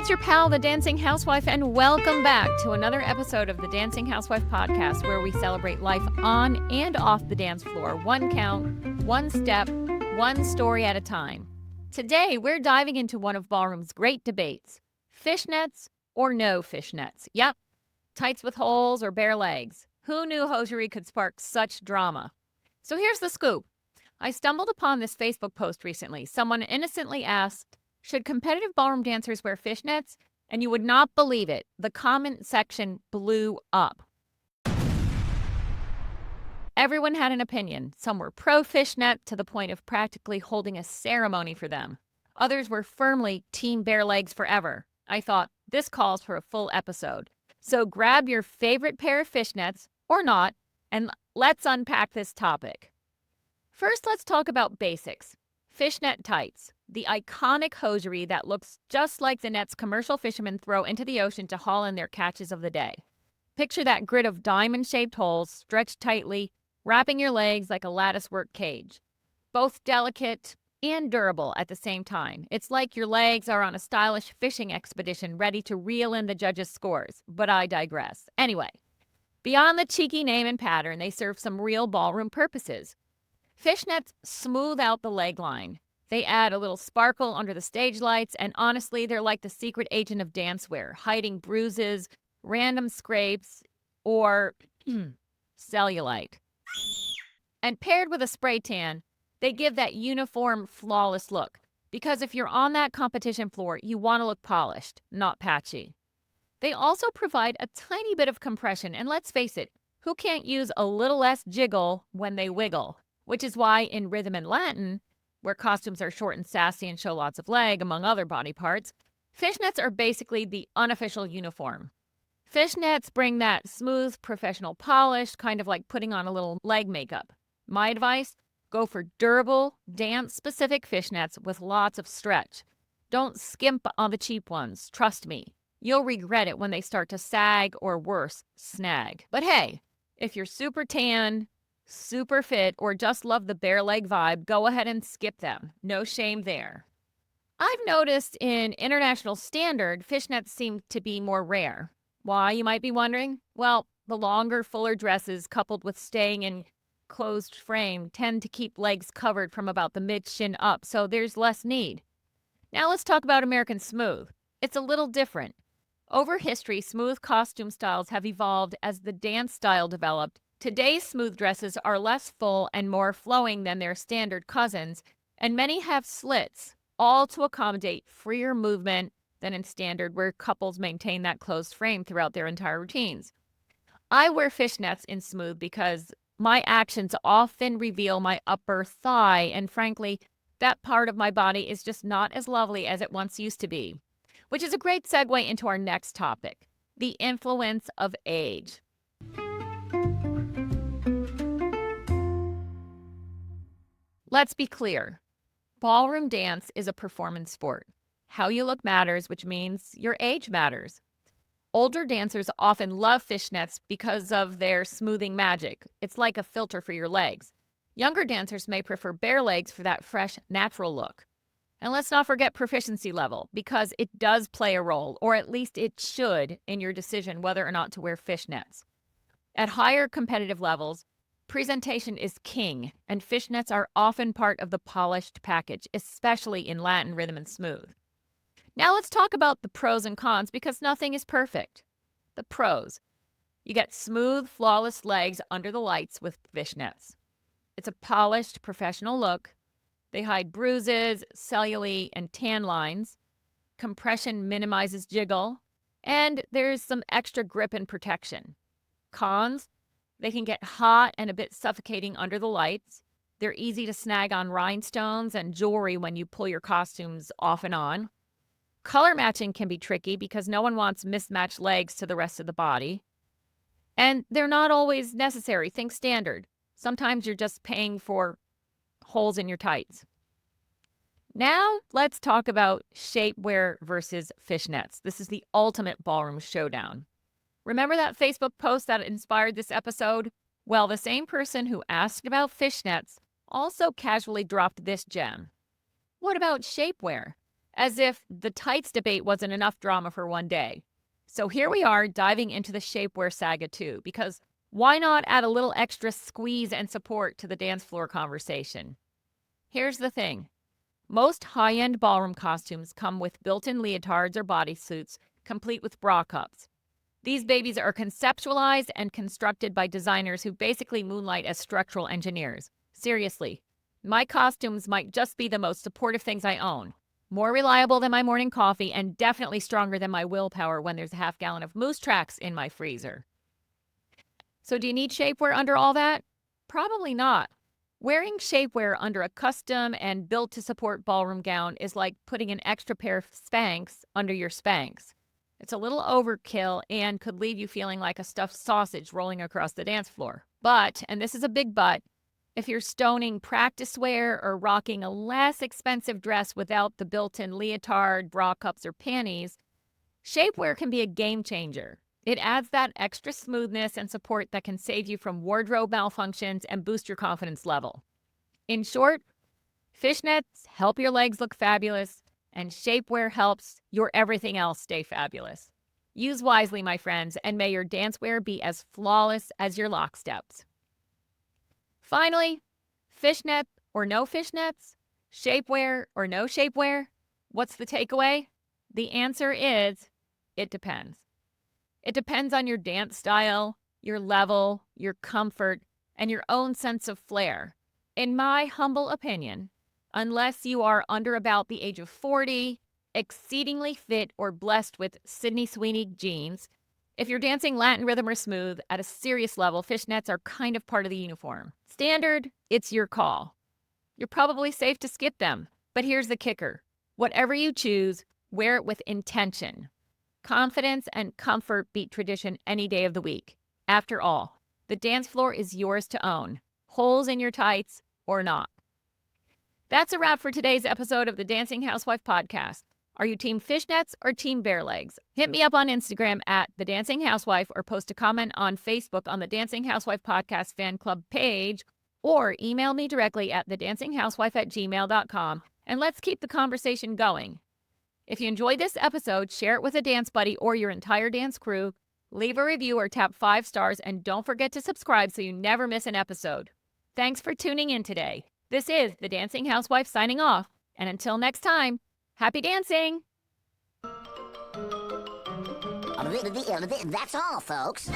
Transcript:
it's your pal, the Dancing Housewife, and welcome back to another episode of the Dancing Housewife podcast, where we celebrate life on and off the dance floor, one count, one step, one story at a time. Today, we're diving into one of ballroom's great debates: fishnets or no fishnets. Yep, tights with holes or bare legs. Who knew hosiery could spark such drama? So here's the scoop. I stumbled upon this Facebook post recently. Someone innocently asked, should competitive ballroom dancers wear fishnets? And you would not believe it. The comment section blew up. Everyone had an opinion. Some were pro-fishnet to the point of practically holding a ceremony for them. Others were firmly team bare legs forever. I thought, this calls for a full episode. So grab your favorite pair of fishnets, or not, and let's unpack this topic. First, let's talk about basics. Fishnet tights, the iconic hosiery that looks just like the nets commercial fishermen throw into the ocean to haul in their catches of the day. Picture that grid of diamond-shaped holes stretched tightly, wrapping your legs like a lattice-work cage. Both delicate and durable at the same time. It's like your legs are on a stylish fishing expedition ready to reel in the judges' scores. But I digress. Anyway, beyond the cheeky name and pattern, they serve some real ballroom purposes. Fishnets smooth out the leg line. They add a little sparkle under the stage lights, and honestly, they're like the secret agent of dancewear, hiding bruises, random scrapes, or cellulite. And paired with a spray tan, they give that uniform, flawless look. Because if you're on that competition floor, you want to look polished, not patchy. They also provide a tiny bit of compression, and let's face it, who can't use a little less jiggle when they wiggle? Which is why in rhythm and Latin, where costumes are short and sassy and show lots of leg, among other body parts, fishnets are basically the unofficial uniform. Fishnets bring that smooth, professional polish, kind of like putting on a little leg makeup. My advice, go for durable, dance-specific fishnets with lots of stretch. Don't skimp on the cheap ones, trust me. You'll regret it when they start to sag or worse, snag. But hey, if you're super tan, super fit, or just love the bare leg vibe, go ahead and skip them. No shame there. I've noticed in international standard, fishnets seem to be more rare. Why, you might be wondering? Well, the longer, fuller dresses coupled with staying in closed frame tend to keep legs covered from about the mid-shin up, so there's less need. Now let's talk about American smooth. It's a little different. Over history, smooth costume styles have evolved as the dance style developed. Today's smooth dresses are less full and more flowing than their standard cousins, and many have slits, all to accommodate freer movement than in standard, where couples maintain that closed frame throughout their entire routines. I wear fishnets in smooth because my actions often reveal my upper thigh, and frankly, that part of my body is just not as lovely as it once used to be. Which is a great segue into our next topic, the influence of age. Let's be clear. Ballroom dance is a performance sport. How you look matters, which means your age matters. Older dancers often love fishnets because of their smoothing magic. It's like a filter for your legs. Younger dancers may prefer bare legs for that fresh, natural look. And let's not forget proficiency level, because it does play a role, or at least it should, in your decision whether or not to wear fishnets. At higher competitive levels, presentation is king, and fishnets are often part of the polished package, especially in Latin rhythm and smooth. Now let's talk about the pros and cons, because nothing is perfect. The pros. You get smooth, flawless legs under the lights with fishnets. It's a polished, professional look. They hide bruises, cellulite, and tan lines. Compression minimizes jiggle. And there's some extra grip and protection. Cons. They can get hot and a bit suffocating under the lights. They're easy to snag on rhinestones and jewelry when you pull your costumes off and on. Color matching can be tricky because no one wants mismatched legs to the rest of the body. And they're not always necessary. Think standard. Sometimes you're just paying for holes in your tights. Now let's talk about shapewear versus fishnets. This is the ultimate ballroom showdown. Remember that Facebook post that inspired this episode? Well, the same person who asked about fishnets also casually dropped this gem. What about shapewear? As if the tights debate wasn't enough drama for one day. So here we are diving into the shapewear saga too, because why not add a little extra squeeze and support to the dance floor conversation? Here's the thing. Most high-end ballroom costumes come with built-in leotards or bodysuits, complete with bra cups. These babies are conceptualized and constructed by designers who basically moonlight as structural engineers. Seriously, my costumes might just be the most supportive things I own. More reliable than my morning coffee and definitely stronger than my willpower when there's a half gallon of Moose Tracks in my freezer. So do you need shapewear under all that? Probably not. Wearing shapewear under a custom and built-to-support ballroom gown is like putting an extra pair of Spanx under your Spanx. It's a little overkill and could leave you feeling like a stuffed sausage rolling across the dance floor. But, and this is a big but, if you're stoning practice wear or rocking a less expensive dress without the built-in leotard, bra cups, or panties, shapewear can be a game changer. It adds that extra smoothness and support that can save you from wardrobe malfunctions and boost your confidence level. In short, fishnets help your legs look fabulous, and shapewear helps your everything else stay fabulous. Use wisely, my friends, and may your dancewear be as flawless as your locksteps. Finally, fishnet or no fishnets, shapewear or no shapewear, what's the takeaway? The answer is, it depends. It depends on your dance style, your level, your comfort, and your own sense of flair. In my humble opinion, unless you are under about the age of 40, exceedingly fit or blessed with Sydney Sweeney genes, if you're dancing Latin rhythm or smooth at a serious level, fishnets are kind of part of the uniform. Standard, it's your call. You're probably safe to skip them, but here's the kicker. Whatever you choose, wear it with intention. Confidence and comfort beat tradition any day of the week. After all, the dance floor is yours to own, holes in your tights or not. That's a wrap for today's episode of the Dancing Housewife podcast. Are you team fishnets or team bare legs? Hit me up on Instagram at The Dancing Housewife or post a comment on Facebook on the Dancing Housewife Podcast Fan Club page or email me directly at thedancinghousewife@gmail.com and let's keep the conversation going. If you enjoyed this episode, share it with a dance buddy or your entire dance crew, leave a review or tap 5 stars, and don't forget to subscribe so you never miss an episode. Thanks for tuning in today. This is The Dancing Housewife signing off, and until next time, happy dancing! That's all, folks.